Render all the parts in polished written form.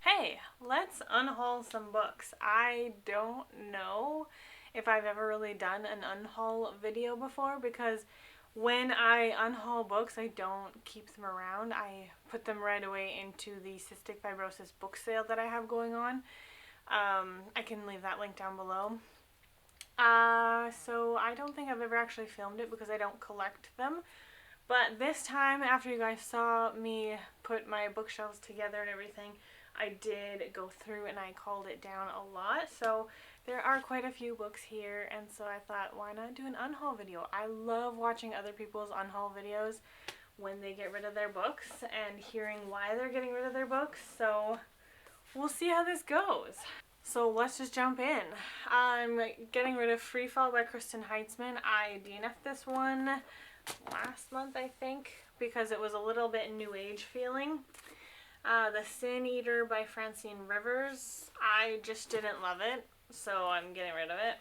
Hey, let's unhaul some books. I don't know if I've ever really done an unhaul video before because when I unhaul books, I don't keep them around. I put them right away into the cystic fibrosis book sale that I have going on. I can leave that link down below. So I don't think I've ever actually filmed it because I don't collect them. But this time, after you guys saw me put my bookshelves together and everything, I did go through and I called it down a lot. So there are quite a few books here, and so I thought, why not do an unhaul video? I love watching other people's unhaul videos when they get rid of their books and hearing why they're getting rid of their books. So we'll see how this goes. So let's just jump in. I'm getting rid of Free Fall by Kristen Heitzman. I DNF'd this one last month, I think, because it was a little bit new age feeling. The Sin Eater by Francine Rivers. I just didn't love it, so I'm getting rid of it.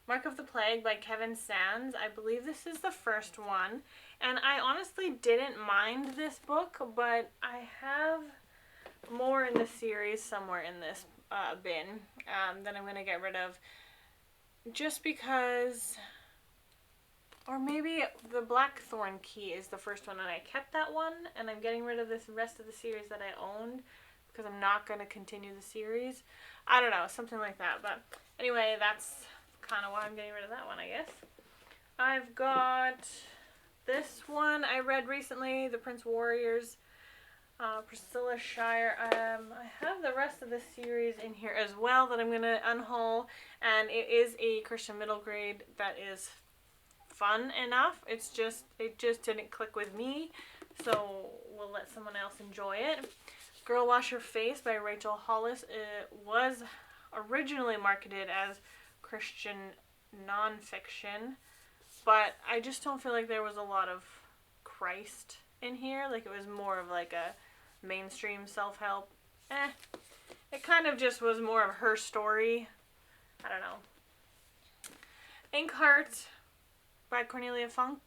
Mark of the Plague by Kevin Sands. I believe this is the first one, and I honestly didn't mind this book, but I have more in the series somewhere in this bin that I'm going to get rid of just because, or maybe the Blackthorn Key is the first one and I kept that one, and I'm getting rid of this rest of the series that I owned because I'm not going to continue the series. I don't know, something like that. But anyway, that's kind of why I'm getting rid of that one, I guess. I've got this one I read recently, The Prince Warriors, Priscilla Shire. I have the rest of the series in here as well that I'm going to unhaul, and it is a Christian middle grade that is fun enough. It just didn't click with me, so we'll let someone else enjoy it. Girl Wash Your Face by Rachel Hollis. It was originally marketed as Christian nonfiction, but I just don't feel like there was a lot of Christ in here. Like, it was more of like a mainstream self-help. It kind of just was more of her story. I don't know. Inkheart by Cornelia Funk.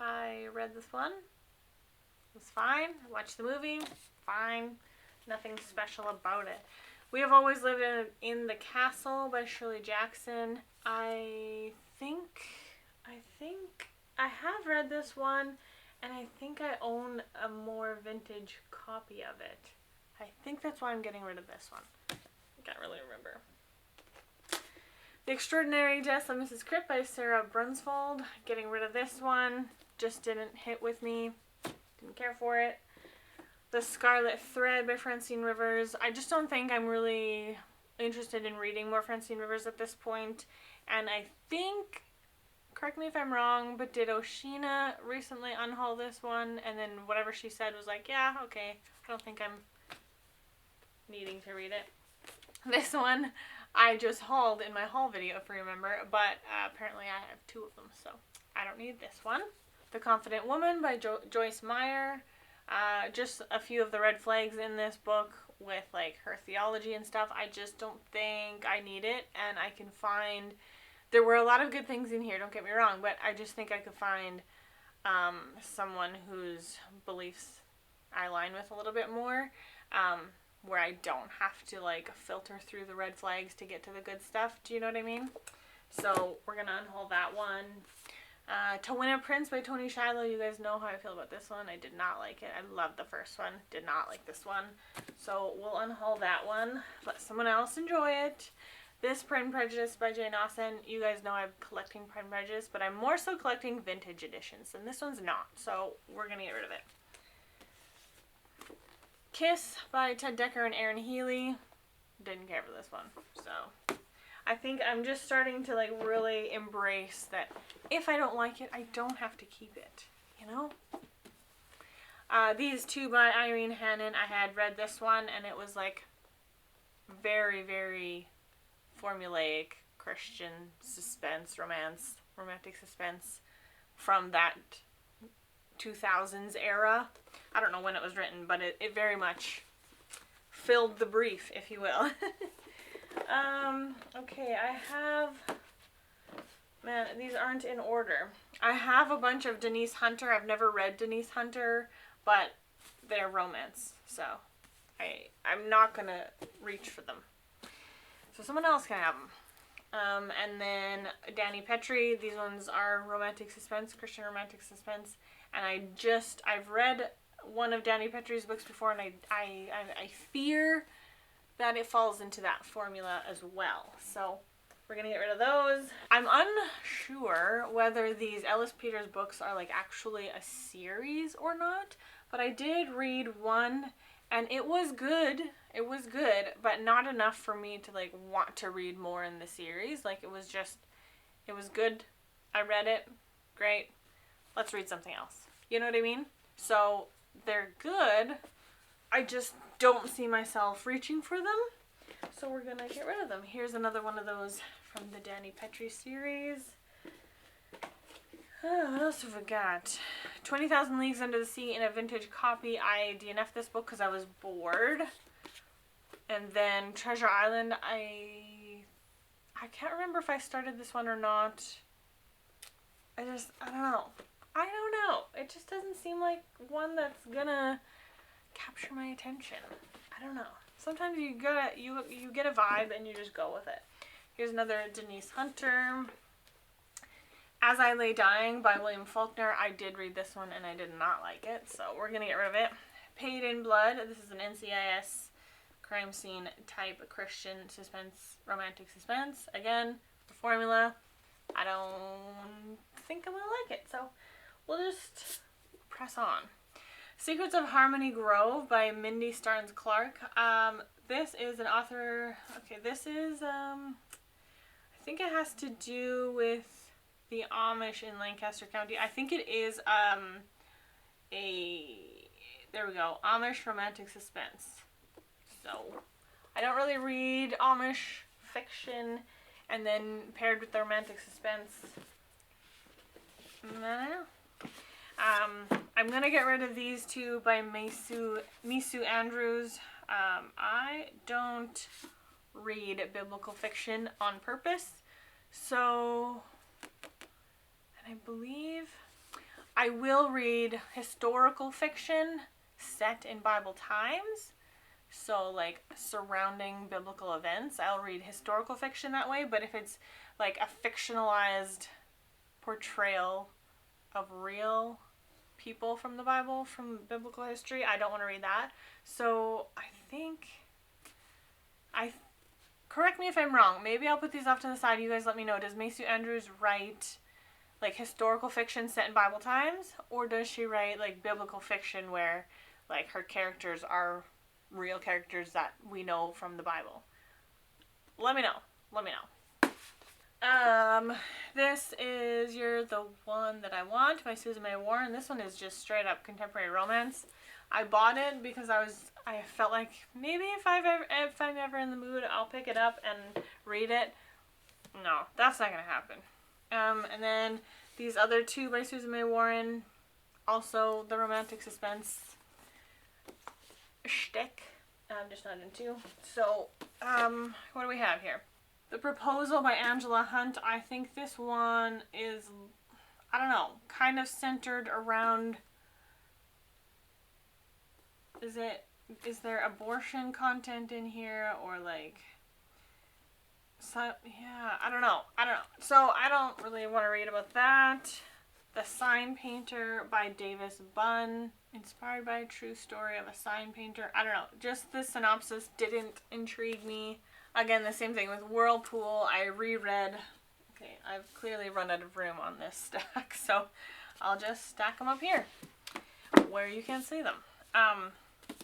I read this one. It was fine. I watched the movie. Fine. Nothing special about it. We Have Always Lived in the Castle by Shirley Jackson. I think I have read this one, and I think I own a more vintage copy of it. I think that's why I'm getting rid of this one. I can't really remember. The Extraordinary Deaths of Mrs. Cripp by Sarah Brunsfold. Getting rid of this one. Just didn't hit with me. Didn't care for it. The Scarlet Thread by Francine Rivers. I just don't think I'm really interested in reading more Francine Rivers at this point. And I think, correct me if I'm wrong, but did Oshina recently unhaul this one? And then whatever she said was like, yeah, okay. I don't think I'm needing to read it. This one I just hauled in my haul video, if you remember, but apparently I have two of them, so I don't need this one. The Confident Woman by Joyce Meyer. Just a few of the red flags in this book with like her theology and stuff. I just don't think I need it, and I can find, there were a lot of good things in here, don't get me wrong, but I just think I could find someone whose beliefs I align with a little bit more, where I don't have to like filter through the red flags to get to the good stuff. Do you know what I mean? So we're gonna unhaul that one. To Win a Prince by Tony Shiloh. You guys know how I feel about this one. I did not like it. I loved the first one. Did not like this one. So we'll unhaul that one. Let someone else enjoy it. This Pride and Prejudice by Jane Austen. You guys know I'm collecting Pride and Prejudice, but I'm more so collecting vintage editions, and this one's not. So we're gonna get rid of it. Kiss by Ted Dekker and Erin Healy. Didn't care for this one. So I think I'm just starting to like really embrace that if I don't like it, I don't have to keep it, you know? These two by Irene Hannon. I had read this one, and it was like very, very formulaic Christian suspense, romantic suspense from that 2000s era. I don't know when it was written, but it very much filled the brief, if you will. Okay, I have, man, these aren't in order. I have a bunch of Denise Hunter. I've never read Denise Hunter, but they're romance, so I'm not gonna reach for them. So someone else can have them. And then Danny Petrie. These ones are romantic suspense, Christian romantic suspense. And I've read one of Danny Petrie's books before, and I fear that it falls into that formula as well. So we're gonna get rid of those. I'm unsure whether these Ellis Peters books are like actually a series or not, but I did read one and it was good. It was good, but not enough for me to like want to read more in the series. Like it was good. I read it. Great. Let's read something else. You know what I mean? So they're good. I just don't see myself reaching for them. So we're gonna get rid of them. Here's another one of those from the Danny Petrie series. Oh, what else have we got? 20,000 Leagues Under the Sea in a vintage copy. I DNF'd this book because I was bored. And then Treasure Island, I can't remember if I started this one or not. I don't know. I don't know. It just doesn't seem like one that's gonna capture my attention. I don't know. Sometimes you get a vibe and you just go with it. Here's another Denise Hunter. As I Lay Dying by William Faulkner. I did read this one and I did not like it, so we're gonna get rid of it. Paid in Blood. This is an NCIS crime scene type Christian suspense, romantic suspense. Again, the formula. I don't think I'm gonna like it, so we'll just press on. Secrets of Harmony Grove by Mindy Starnes Clark. This is an author. Okay, this is I think it has to do with the Amish in Lancaster County. I think it is there we go, Amish romantic suspense. So I don't really read Amish fiction, and then paired with the romantic suspense. I don't know. I'm gonna get rid of these two by Misu Andrews. I don't read biblical fiction on purpose, so, and I believe I will read historical fiction set in Bible times, so like surrounding biblical events. I'll read historical fiction that way, but if it's like a fictionalized portrayal of real people from the Bible, from biblical history, I don't want to read that. So correct me if I'm wrong. Maybe I'll put these off to the side. You guys let me know. Does Misu Andrews write like historical fiction set in Bible times, or does she write like biblical fiction where like her characters are real characters that we know from the Bible? Let me know. Let me know. This is You're the One That I Want by Susan May Warren. This one is just straight up contemporary romance. I bought it because I felt like maybe if I'm ever in the mood, I'll pick it up and read it. No, that's not gonna happen. And then these other two by Susan May Warren, also the romantic suspense shtick, I'm just not into. So, what do we have here? The Proposal by Angela Hunt. I think this one is, I don't know, kind of centered around, is there abortion content in here, or like, so, yeah, I don't know. So I don't really want to read about that. The Sign Painter by Davis Bunn, inspired by a true story of a sign painter. I don't know, just the synopsis didn't intrigue me. Again, the same thing with Whirlpool. I reread. Okay, I've clearly run out of room on this stack, so I'll just stack them up here where you can see them.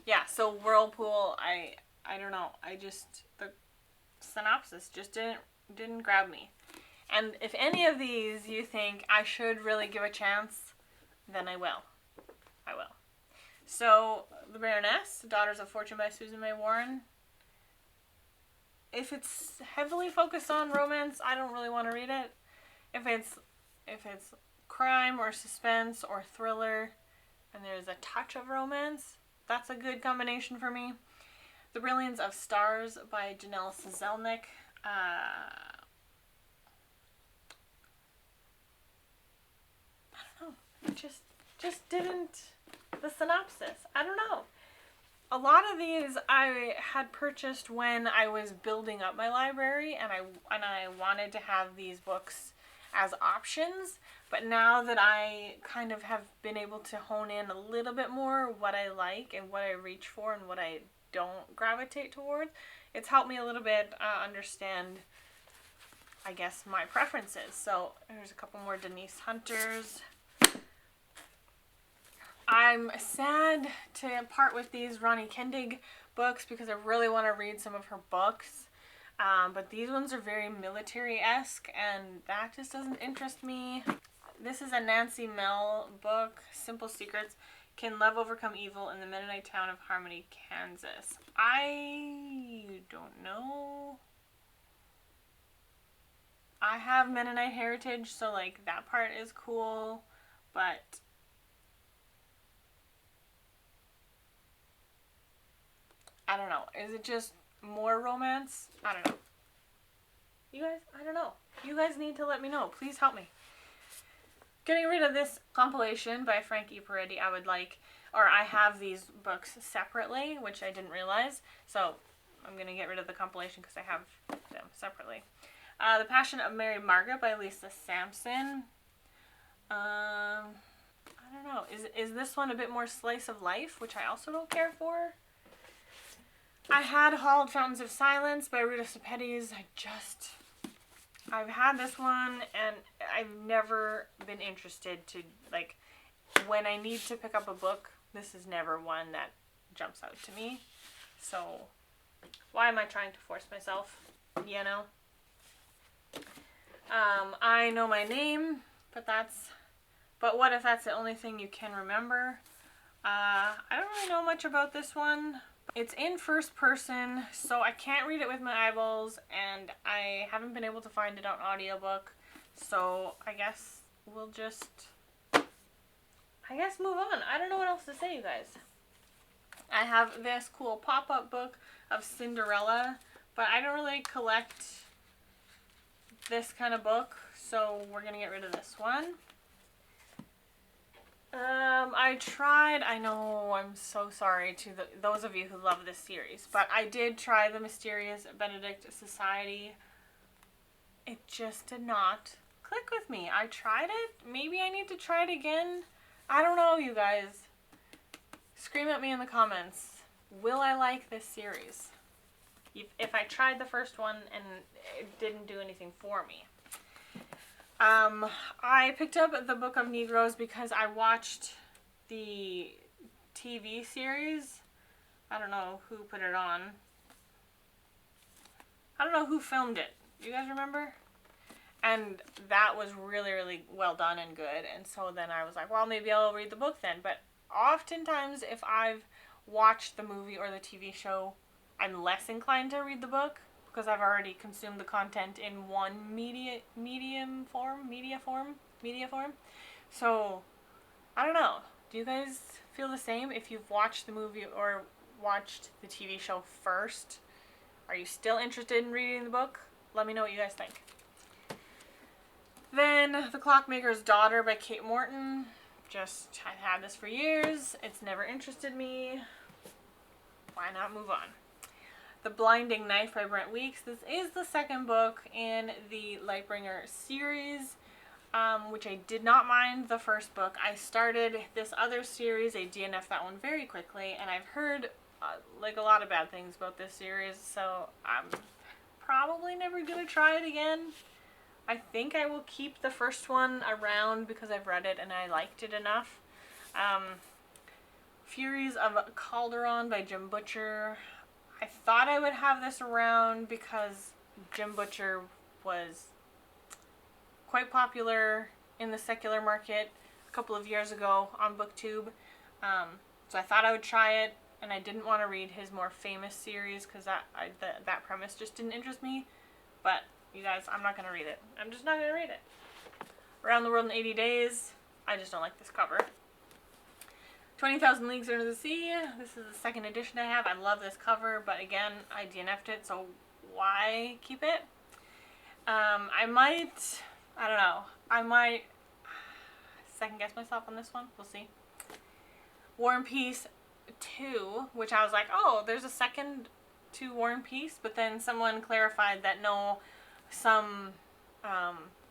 Yeah, so Whirlpool, I don't know. The synopsis just didn't grab me. And if any of these you think I should really give a chance, then I will. I will. So, The Baroness, Daughters of Fortune by Susan May Warren. If it's heavily focused on romance, I don't really want to read it. If it's crime or suspense or thriller, and there's a touch of romance, that's a good combination for me. The Brilliance of Stars by Janelle Selznick. I don't know. It just didn't. The synopsis. I don't know. A lot of these I had purchased when I was building up my library, and I wanted to have these books as options. But now that I kind of have been able to hone in a little bit more what I like and what I reach for and what I don't gravitate toward, it's helped me a little bit understand, I guess, my preferences. So there's a couple more Denise Hunters. I'm sad to part with these Ronnie Kendig books because I really want to read some of her books. But these ones are very military-esque, and that just doesn't interest me. This is a Nancy Mell book, Simple Secrets. Can Love Overcome Evil in the Mennonite Town of Harmony, Kansas? I don't know. I have Mennonite heritage, so like that part is cool, but I don't know. Is it just more romance? I don't know. You guys, I don't know. You guys need to let me know. Please help me. Getting rid of this compilation by Frank E. Peretti, I would like, or I have these books separately, which I didn't realize. So I'm going to get rid of the compilation because I have them separately. The Passion of Mary Margaret by Lisa Sampson. I don't know. Is this one a bit more slice of life, which I also don't care for? I had Hauled Fountains of Silence by Rita Sepetys. I've had this one, and I've never been interested to, like, when I need to pick up a book, this is never one that jumps out to me. So, why am I trying to force myself, you know? I Know My Name, but what if that's the only thing you can remember? I don't really know much about this one. It's in first person, so I can't read it with my eyeballs, and I haven't been able to find it on audiobook, so I guess we'll just, move on. I don't know what else to say, you guys. I have this cool pop-up book of Cinderella, but I don't really collect this kind of book, so we're going to get rid of this one. I know, I'm so sorry to those of you who love this series, but I did try the Mysterious Benedict Society. It just did not click with me. I tried it. Maybe I need to try it again. I don't know, you guys. Scream at me in the comments. Will I like this series? If I tried the first one and it didn't do anything for me. I picked up the Book of Negroes because I watched the TV series. I don't know who put it on. I don't know who filmed it. You guys remember? And that was really, really well done and good. And so then I was like, well, maybe I'll read the book then. But oftentimes, if I've watched the movie or the TV show, I'm less inclined to read the book because I've already consumed the content in one media form. So, I don't know. Do you guys feel the same? If you've watched the movie or watched the TV show first, are you still interested in reading the book? Let me know what you guys think. Then, The Clockmaker's Daughter by Kate Morton. I've had this for years. It's never interested me. Why not move on? The Blinding Knife by Brent Weeks. This is the second book in the Lightbringer series, which I did not mind the first book. I started this other series, I DNF'd that one very quickly, and I've heard like a lot of bad things about this series, so I'm probably never going to try it again. I think I will keep the first one around because I've read it and I liked it enough. Furies of Calderon by Jim Butcher. I thought I would have this around because Jim Butcher was quite popular in the secular market a couple of years ago on BookTube. So I thought I would try it, and I didn't want to read his more famous series because that premise just didn't interest me. But you guys, I'm not going to read it. I'm just not going to read it. Around the World in 80 Days. I just don't like this cover. 20,000 Leagues Under the Sea. This is the second edition I have. I love this cover, but again, I DNF'd it, so why keep it? I don't know. I might second guess myself on this one. We'll see. War and Peace 2, which I was like, oh, there's a second to War and Peace, but then someone clarified that no, some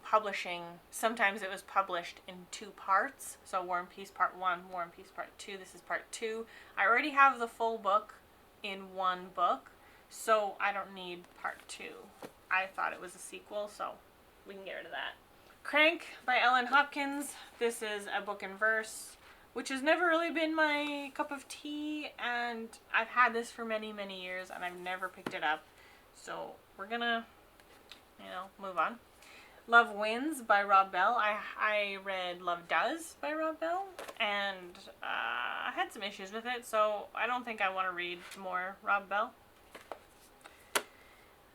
publishing, sometimes it was published in 2 parts. So War and Peace Part 1, War and Peace Part 2, this is Part 2. I already have the full book in 1 book, so I don't need Part 2. I thought it was a sequel, so we can get rid of that. Crank by Ellen Hopkins. This is a book in verse, which has never really been my cup of tea, and I've had this for many, many years, and I've never picked it up. So we're gonna, move on. Love Wins by Rob Bell. I read Love Does by Rob Bell, and I had some issues with it, so I don't think I want to read more Rob Bell.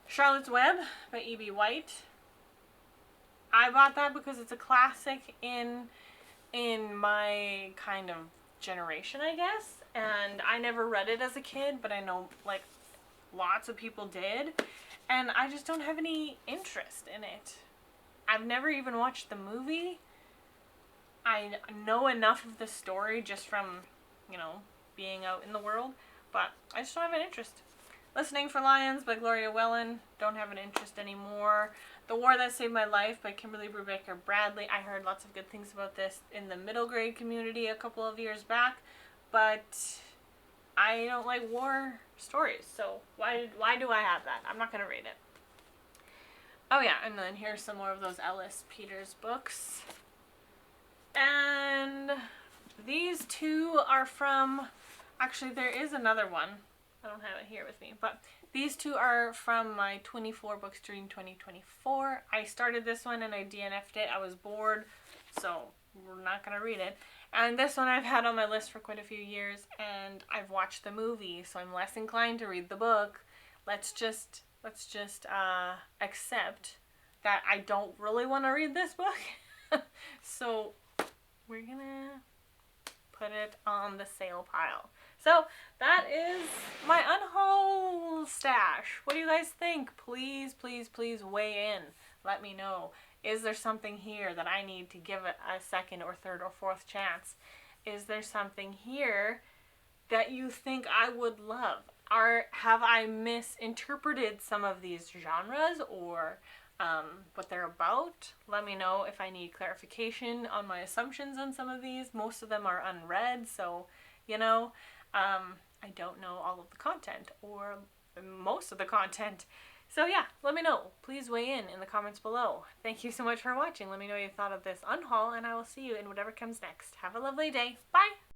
Charlotte's Web by E.B. White. I bought that because it's a classic in my kind of generation, I guess. And I never read it as a kid, but I know like lots of people did. And I just don't have any interest in it. I've never even watched the movie. I know enough of the story just from, being out in the world, but I just don't have an interest. Listening for Lions by Gloria Whelan. Don't have an interest anymore. The War That Saved My Life by Kimberly Brubaker Bradley. I heard lots of good things about this in the middle grade community a couple of years back, but I don't like war stories, so why do I have that? I'm not going to read it. Oh yeah, and then here's some more of those Ellis Peters books. And these 2 are from, actually there is another one. I don't have it here with me, but these 2 are from my 24 Books During 2024. I started this one and I DNF'd it. I was bored, so we're not going to read it. And this one I've had on my list for quite a few years, and I've watched the movie, so I'm less inclined to read the book. Let's just accept that I don't really want to read this book. So we're going to put it on the sale pile. So that is my UNHAUL stash. What do you guys think? Please, please, please weigh in. Let me know. Is there something here that I need to give it a second or third or fourth chance? Is there something here that you think I would love? Or have I misinterpreted some of these genres or what they're about? Let me know if I need clarification on my assumptions on some of these. Most of them are unread, so, I don't know all of the content or most of the content. So yeah, let me know. Please weigh in the comments below. Thank you so much for watching. Let me know what you thought of this UNHAUL, and I will see you in whatever comes next. Have a lovely day. Bye!